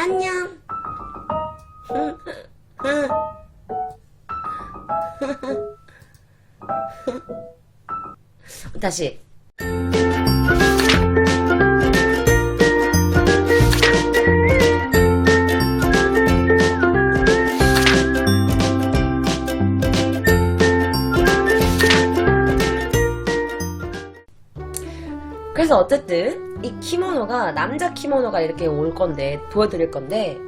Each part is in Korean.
안녕. 다시. 그래서 어쨌든 이 키모노가 남자 키모노가 이렇게 올 건데 보여드릴 건데,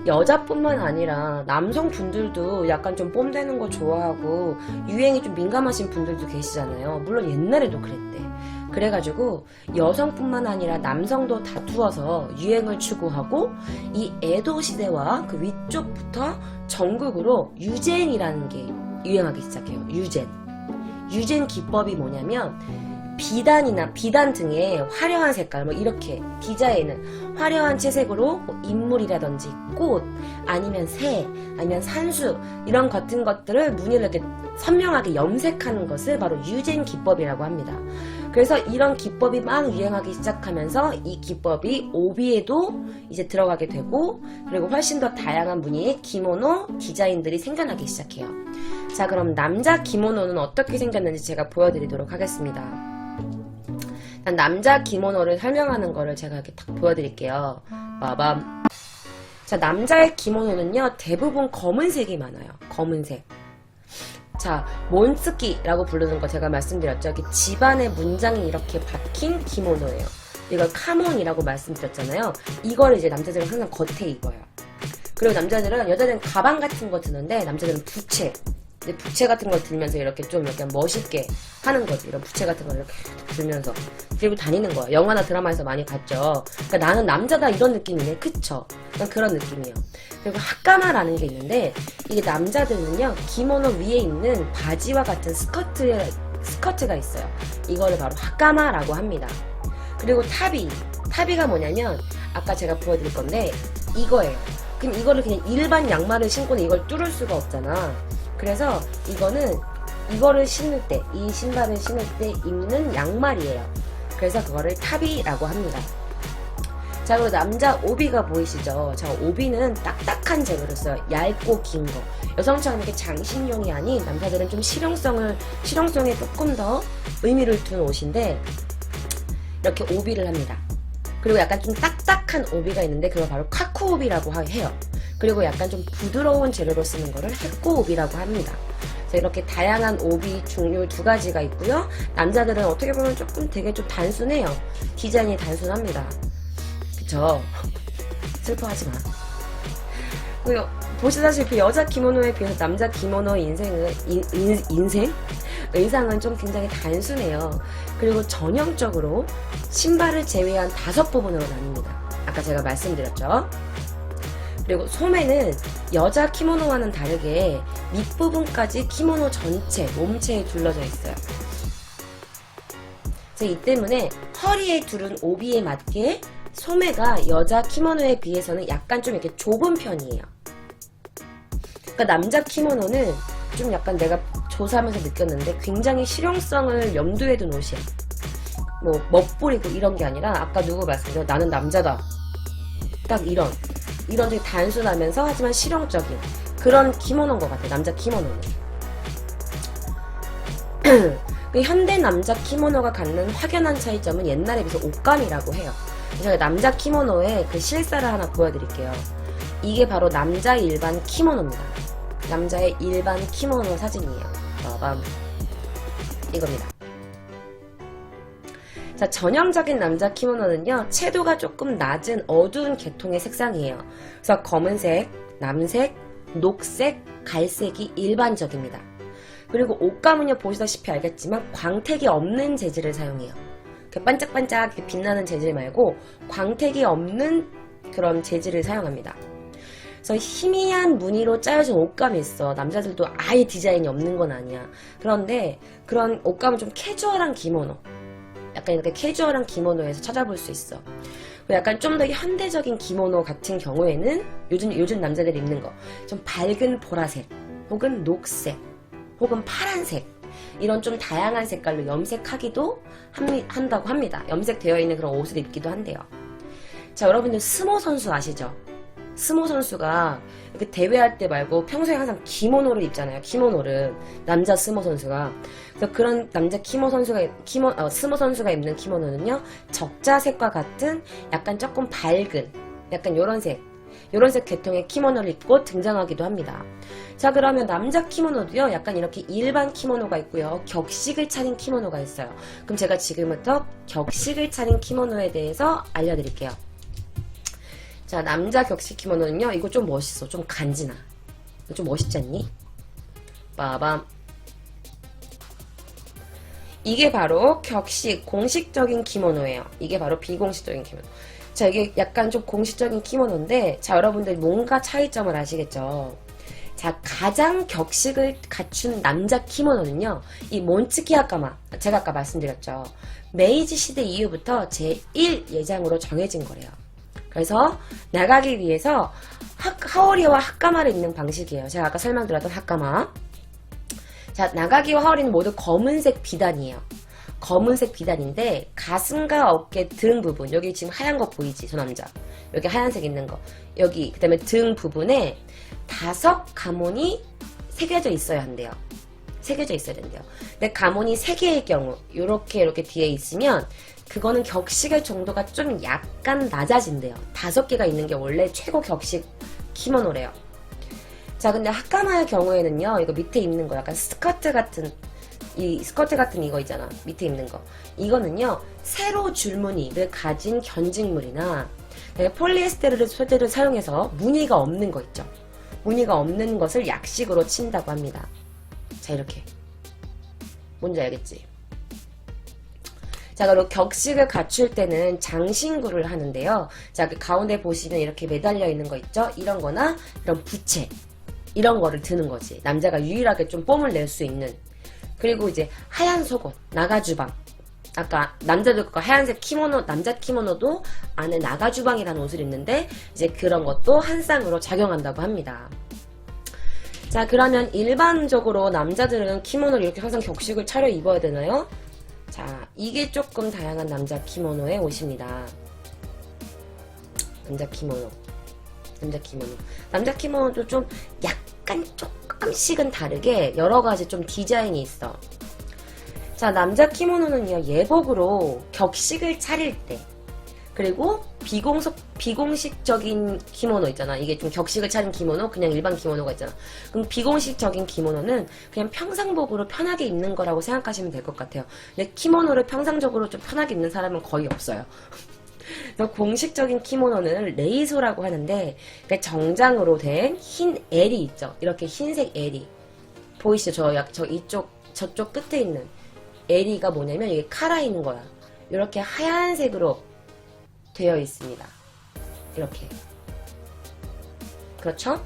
여자뿐만 아니라 남성분들도 약간 좀 뽐대는 거 좋아하고 유행에 좀 민감하신 분들도 계시잖아요. 물론 옛날에도 그랬대. 그래가지고 여성뿐만 아니라 남성도 다투어서 유행을 추구하고, 이 에도 시대와 그 위쪽부터 전국으로 유젠이라는 게 유행하기 시작해요. 유젠 기법이 뭐냐면, 비단 등에 화려한 색깔, 뭐 이렇게 디자인은 화려한 채색으로 뭐 인물이라든지 꽃, 아니면 새, 아니면 산수, 이런 같은 것들을 무늬를 이렇게 선명하게 염색하는 것을 바로 유젠 기법이라고 합니다. 그래서 이런 기법이 막 유행하기 시작하면서 이 기법이 오비에도 이제 들어가게 되고, 그리고 훨씬 더 다양한 무늬의 기모노 디자인들이 생겨나기 시작해요. 자, 그럼 남자 기모노는 어떻게 생겼는지 제가 보여드리도록 하겠습니다. 남자 기모노를 설명하는 거를 제가 이렇게 딱 보여드릴게요. 빠밤. 자, 남자의 기모노는요, 대부분 검은색이 많아요. 검은색. 자, 몬스키라고 부르는 거 제가 말씀드렸죠. 이렇게 집안의 문장이 이렇게 박힌 기모노예요. 이걸 카몬이라고 말씀드렸잖아요. 이걸 이제 남자들은 항상 겉에 입어요. 그리고 여자들은 가방 같은 거 드는데, 남자들은 부채. 부채 같은 걸 들면서 이렇게 좀 약간 멋있게 하는 거지. 이런 부채 같은 걸 이렇게 들면서 들고 다니는 거야. 영화나 드라마에서 많이 봤죠. 그러니까 나는 남자다, 이런 느낌이네. 그쵸? 그런 느낌이에요. 그리고 하카마라는 게 있는데, 이게 남자들은요, 기모노 위에 있는 바지와 같은 스커트가 있어요. 이거를 바로 하카마라고 합니다. 그리고 타비가 뭐냐면, 아까 제가 보여드릴 건데 이거예요. 그럼 이거를 그냥 일반 양말을 신고는 이걸 뚫을 수가 없잖아. 그래서 이거를 신을 때, 이 신발을 신을 때 입는 양말이에요. 그래서 그거를 타비라고 합니다. 자, 그리고 남자 오비가 보이시죠? 자, 오비는 딱딱한 재료로 써요. 얇고 긴 거. 여성처럼 이렇게 장식용이 아닌, 남자들은 좀 실용성에 조금 더 의미를 둔 옷인데, 이렇게 오비를 합니다. 그리고 약간 좀 딱딱한 오비가 있는데, 그걸 바로 카쿠 오비라고 해요. 그리고 약간 좀 부드러운 재료로 쓰는 거를 해꼬 오비라고 합니다. 그래서 이렇게 다양한 오비 종류 두 가지가 있고요. 남자들은 어떻게 보면 되게 좀 단순해요. 디자인이 단순합니다. 그쵸? 슬퍼하지 마. 그리고 보시다시피 여자 기모노에 비해서 남자 기모노 의상은 좀 굉장히 단순해요. 그리고 전형적으로 신발을 제외한 5부분으로 나뉩니다. 아까 제가 말씀드렸죠. 그리고 소매는 여자 키모노와는 다르게 밑부분까지 키모노 전체, 몸체에 둘러져 있어요. 그래서 이 때문에 허리에 두른 오비에 맞게 소매가 여자 키모노에 비해서는 약간 좀 이렇게 좁은 편이에요. 그러니까 남자 키모노는 좀 약간 내가 조사하면서 느꼈는데 굉장히 실용성을 염두에 둔 옷이야. 뭐 멋부리고 이런 게 아니라, 아까 누구 말씀드렸죠? 나는 남자다. 딱 이런 되게 단순하면서 하지만 실용적인 그런 기모노인 것 같아요. 남자 키모노는. 그 현대 남자 키모노가 갖는 확연한 차이점은 옛날에 비해서 옷감이라고 해요. 제가 남자 키모노의 그 실사를 하나 보여드릴게요. 이게 바로 남자의 일반 키모노입니다. 남자의 일반 키모노 사진이에요. 빠밤. 이겁니다. 자, 전형적인 남자 키모노는요, 채도가 조금 낮은 어두운 계통의 색상이에요. 그래서 검은색, 남색, 녹색, 갈색이 일반적입니다. 그리고 옷감은요, 보시다시피 알겠지만 광택이 없는 재질을 사용해요. 반짝반짝 빛나는 재질 말고 광택이 없는 그런 재질을 사용합니다. 그래서 희미한 무늬로 짜여진 옷감이 있어. 남자들도 아예 디자인이 없는 건 아니야. 그런데 그런 옷감은 좀 캐주얼한 기모노, 약간 이렇게 캐주얼한 기모노에서 찾아볼 수 있어. 약간 좀 더 현대적인 기모노 같은 경우에는 요즘 남자들이 입는 거 좀 밝은 보라색 혹은 녹색 혹은 파란색, 이런 좀 다양한 색깔로 염색하기도 한다고 합니다. 염색되어 있는 그런 옷을 입기도 한대요. 자, 여러분들 스모 선수 아시죠? 스모 선수가 이렇게 대회할 때 말고 평소에 항상 기모노를 입잖아요. 기모노를 남자 스모 선수가. 그래서 그런 남자 스모 선수가 입는 키모노는요, 적자색과 같은 약간 조금 밝은 약간 요런 색 계통의 키모노를 입고 등장하기도 합니다. 자, 그러면 남자 키모노도요, 약간 이렇게 일반 키모노가 있고요, 격식을 차린 키모노가 있어요. 그럼 제가 지금부터 격식을 차린 키모노에 대해서 알려드릴게요. 자, 남자 격식 키모노는요, 이거 좀 멋있어. 좀 간지나. 이거 좀 멋있지 않니? 빠밤. 이게 바로 격식, 공식적인 키모노예요. 이게 바로 비공식적인 키모노. 자, 이게 약간 좀 공식적인 키모노인데, 자, 여러분들 뭔가 차이점을 아시겠죠? 자, 가장 격식을 갖춘 남자 키모노는요, 이 몬츠키 하카마, 제가 아까 말씀드렸죠. 메이지 시대 이후부터 제1 예장으로 정해진 거래요. 그래서 나가기 위해서 하오리와 하카마를 입는 방식이에요. 제가 아까 설명드렸던 하카마. 자, 나가기와 하오리는 모두 검은색 비단이에요. 검은색 비단인데 가슴과 어깨 등 부분, 여기 지금 하얀 거 보이지? 저 남자. 여기 하얀색 있는 거. 여기 그 다음에 등 부분에 5 가문이 새겨져 있어야 한대요. 새겨져 있어야 된대요. 근데 가문이 3개의 경우 이렇게 뒤에 있으면 그거는 격식의 정도가 좀 약간 낮아진대요. 5개가 있는 게 원래 최고 격식 키모노래요. 자, 근데 하카마의 경우에는요, 이거 밑에 입는 거 약간 스커트 같은 이거 있잖아. 밑에 입는 거. 이거는요, 세로 줄무늬를 가진 견직물이나 폴리에스테르 소재를 사용해서 무늬가 없는 거 있죠. 무늬가 없는 것을 약식으로 친다고 합니다. 자, 이렇게. 뭔지 알겠지? 자, 그리고 격식을 갖출 때는 장신구를 하는데요. 자, 그 가운데 보시면 이렇게 매달려 있는 거 있죠? 이런 거나 이런 부채, 이런 거를 드는 거지. 남자가 유일하게 좀 뽐을 낼 수 있는. 그리고 이제 하얀 속옷, 나가주방. 아까 남자들 거 하얀색 키모노, 남자 키모노도 안에 나가주방이라는 옷을 입는데 이제 그런 것도 한 쌍으로 작용한다고 합니다. 자, 그러면 일반적으로 남자들은 키모노를 이렇게 항상 격식을 차려 입어야 되나요? 자, 이게 조금 다양한 남자 키모노의 옷입니다. 남자 키모노. 남자 키모노도 좀 약간 조금씩은 다르게 여러 가지 좀 디자인이 있어. 자, 남자 키모노는요, 예복으로 격식을 차릴 때, 그리고 비공식적인 키모노 있잖아. 이게 좀 격식을 차린 키모노, 그냥 일반 키모노가 있잖아. 그럼 비공식적인 키모노는 그냥 평상복으로 편하게 입는 거라고 생각하시면 될 것 같아요. 근데 키모노를 평상적으로 좀 편하게 입는 사람은 거의 없어요. 그래서 공식적인 키모노는 레이소라고 하는데, 그러니까 정장으로 된 흰 L이 있죠. 이렇게 흰색 L이 보이시죠? 저쪽 끝에 있는 L이가 뭐냐면 이게 칼아 있는 거야. 이렇게 하얀색으로 되어 있습니다. 이렇게. 그렇죠?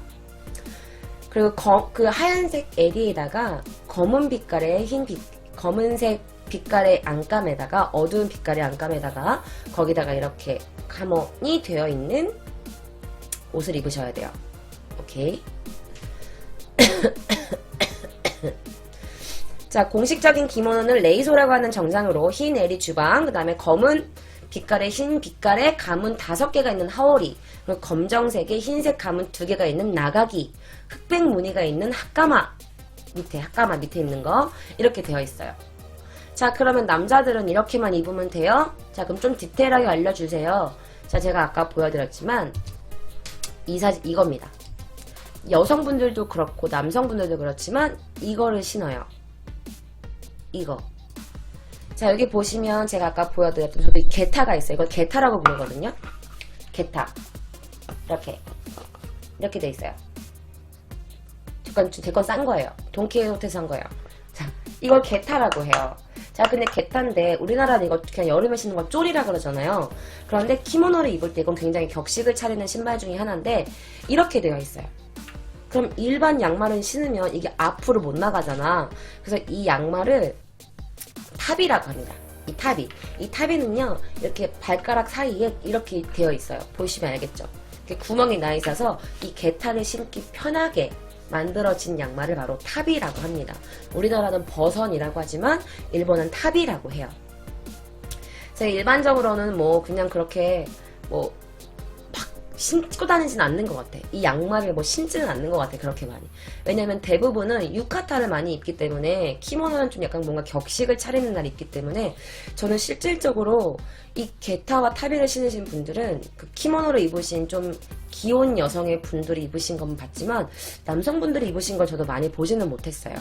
그리고 그 하얀색 L에다가 검은 빛깔의 검은색 빛깔의 안감에다가 어두운 빛깔의 안감에다가 거기다가 이렇게 가mon이 되어 있는 옷을 입으셔야 돼요. 오케이. 자, 공식적인 기모노는 레이소라고 하는 정장으로 흰 에리 주방, 그 다음에 검은 빛깔의 흰 빛깔의 가문 5개가 있는 하오리, 그리고 검정색의 흰색 가문 2개가 있는 나가기, 흑백 무늬가 있는 하카마 밑에 있는 거 이렇게 되어 있어요. 자, 그러면 남자들은 이렇게만 입으면 돼요? 자, 그럼 좀 디테일하게 알려주세요. 자, 제가 아까 보여드렸지만 이 사진 이겁니다. 여성분들도 그렇고 남성분들도 그렇지만 이거를 신어요. 이거. 자, 여기 보시면 제가 아까 보여드렸던 저도 게타가 있어요. 이걸 게타라고 부르거든요. 게타. 이렇게 돼 있어요. 제건 싼 거예요. 돈키호테에서 산 거예요. 자, 이걸 게타라고 해요. 자, 근데 게타인데 우리나라는 이거 그냥 여름에 신는 거 쪼리라 그러잖아요. 그런데 키모노를 입을 때 이건 굉장히 격식을 차리는 신발 중에 하나인데 이렇게 되어 있어요. 그럼 일반 양말은 신으면 이게 앞으로 못 나가잖아. 그래서 이 양말을 탑이라고 합니다. 이 탑에는요, 이렇게 발가락 사이에 이렇게 되어 있어요. 보시면 알겠죠? 이렇게 구멍이 나 있어서 이 게타를 신기 편하게 만들어진 양말을 바로 탑이라고 합니다. 우리나라는 버선이라고 하지만 일본은 탑이라고 해요. 그래서 일반적으로는 뭐 그냥 그렇게 뭐 막 신고 다니지는 않는 것 같아. 이 양말을 뭐 신지는 않는 것 같아. 그렇게 많이. 왜냐면 대부분은 유카타를 많이 입기 때문에 키모노는 좀 약간 뭔가 격식을 차리는 날 입기 때문에 저는 실질적으로 이 게타와 타비를 신으신 분들은 그 키모노를 입으신 좀 귀여운 여성의 분들이 입으신 건 봤지만 남성분들이 입으신 걸 저도 많이 보지는 못했어요.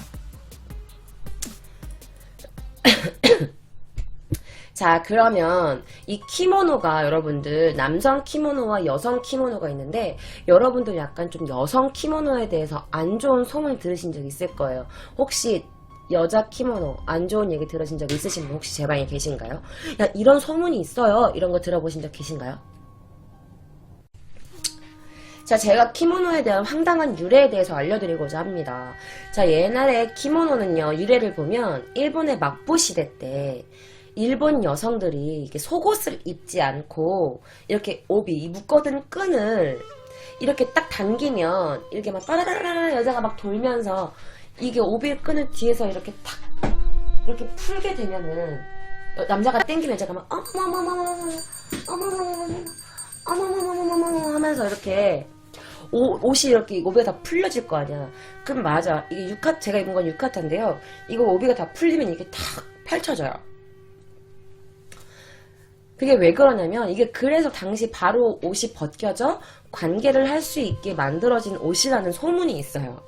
자, 그러면 이 키모노가 여러분들 남성 키모노와 여성 키모노가 있는데 여러분들 약간 좀 여성 키모노에 대해서 안 좋은 소문 들으신 적 있을 거예요. 혹시 여자 키모노 안 좋은 얘기 들으신 적 있으신 분 혹시 제 방에 계신가요? 야, 이런 소문이 있어요. 이런 거 들어보신 적 계신가요? 자, 제가 키모노에 대한 황당한 유래에 대해서 알려드리고자 합니다. 자, 옛날에 키모노는요, 유래를 보면 일본의 막부 시대 때 일본 여성들이 이렇게 속옷을 입지 않고 이렇게 오비, 이 묶어둔 끈을 이렇게 딱 당기면 이렇게 막 빠라라라 여자가 막 돌면서 이게 오비 끈을 뒤에서 이렇게 탁 이렇게 풀게 되면은 남자가 땡기면 여자가 막 어머머머머머 어머머머머머 하면서 이렇게 옷이 이렇게 오비가 다 풀려질 거 아니야. 그럼 맞아. 이게 제가 입은 건 유카타인데요. 이거 오비가 다 풀리면 이게 탁 펼쳐져요. 그게 왜 그러냐면 이게 그래서 당시 바로 옷이 벗겨져 관계를 할 수 있게 만들어진 옷이라는 소문이 있어요.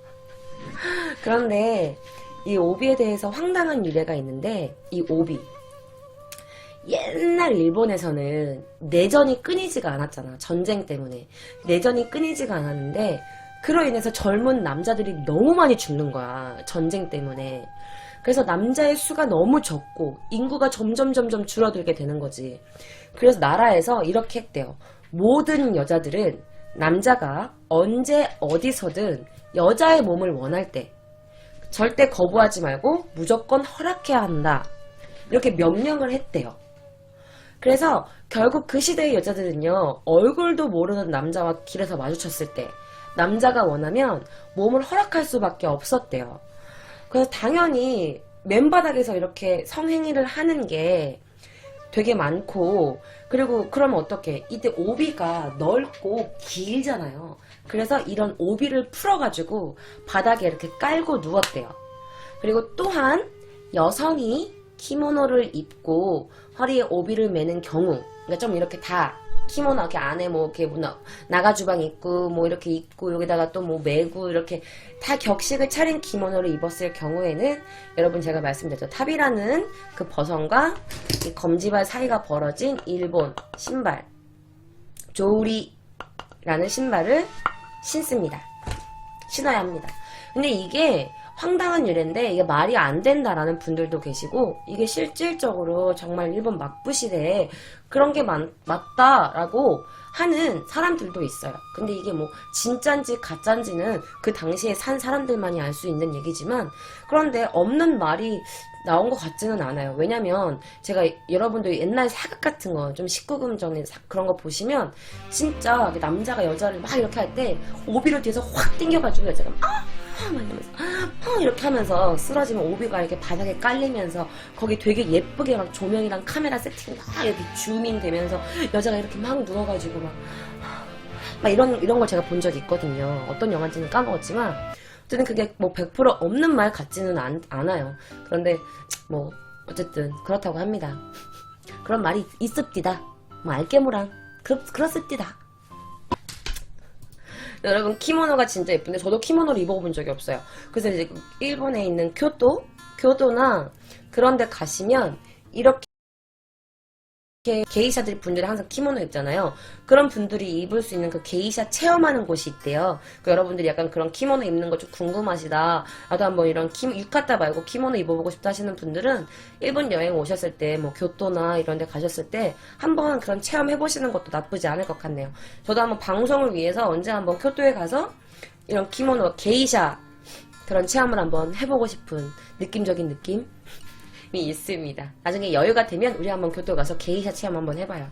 그런데 이 오비에 대해서 황당한 유래가 있는데 이 오비 옛날 일본에서는 내전이 끊이지가 않았잖아. 전쟁 때문에 내전이 끊이지가 않았는데 그로 인해서 젊은 남자들이 너무 많이 죽는 거야. 전쟁 때문에. 그래서 남자의 수가 너무 적고 인구가 점점 줄어들게 되는 거지. 그래서 나라에서 이렇게 했대요. 모든 여자들은 남자가 언제 어디서든 여자의 몸을 원할 때 절대 거부하지 말고 무조건 허락해야 한다. 이렇게 명령을 했대요. 그래서 결국 그 시대의 여자들은요, 얼굴도 모르는 남자와 길에서 마주쳤을 때 남자가 원하면 몸을 허락할 수밖에 없었대요. 그래서 당연히 맨바닥에서 이렇게 성행위를 하는 게 되게 많고, 그리고 그러면 어떡해? 이때 오비가 넓고 길잖아요. 그래서 이런 오비를 풀어가지고 바닥에 이렇게 깔고 누웠대요. 그리고 또한 여성이 키모노를 입고 허리에 오비를 매는 경우, 그러니까 좀 이렇게 다 키모노 이렇게 안에 뭐 이렇게 나가 주방 입고 뭐 이렇게 입고 여기다가 또 뭐 매고 이렇게 다 격식을 차린 키모노를 입었을 경우에는 여러분 제가 말씀드렸죠. 탑이라는 그 버선과 이 검지발 사이가 벌어진 일본 신발 조우리라는 신발을 신습니다. 신어야 합니다. 근데 이게 황당한 유래인데 이게 말이 안 된다라는 분들도 계시고 이게 실질적으로 정말 일본 막부 시대에 그런 게 맞다라고 하는 사람들도 있어요. 근데 이게 뭐 진짠지 가짠지는 그 당시에 산 사람들만이 알 수 있는 얘기지만 그런데 없는 말이 나온 것 같지는 않아요. 왜냐면 제가 여러분들 옛날 사극 같은 거 좀 19금 전에 그런 거 보시면 진짜 남자가 여자를 막 이렇게 할 때 오비를 뒤에서 확 당겨가지고 여자가 막 이러면서 이렇게 하면서 쓰러지면 오비가 이렇게 바닥에 깔리면서 거기 되게 예쁘게 막 조명이랑 카메라 세팅이 막 이렇게 줌인 되면서 여자가 이렇게 막 누워가지고 막 이런 걸 제가 본 적이 있거든요. 어떤 영화인지는 까먹었지만 어쨌든 그게 뭐 100% 없는 말 같지는 않아요. 그런데 뭐 어쨌든 그렇다고 합니다. 그런 말이 있습디다. 뭐 알게모랑 그렇습디다. 여러분 키모노가 진짜 예쁜데 저도 키모노를 입어본 적이 없어요. 그래서 이제 일본에 있는 교도나 그런 데 가시면 이렇게 게이샤들 분들이 항상 키모노 입잖아요. 그런 분들이 입을 수 있는 그 게이샤 체험하는 곳이 있대요. 여러분들이 약간 그런 키모노 입는 거 좀 궁금하시다. 나도 한번 이런 유카타 말고 키모노 입어보고 싶다 하시는 분들은 일본 여행 오셨을 때 뭐 교토나 이런 데 가셨을 때 한번 그런 체험 해보시는 것도 나쁘지 않을 것 같네요. 저도 한번 방송을 위해서 언제 한번 교토에 가서 이런 키모노 게이샤 그런 체험을 한번 해보고 싶은 느낌적인 느낌이 있습니다. 나중에 여유가 되면 우리 한번 교토 가서 게이샤 체험 한번 해봐요.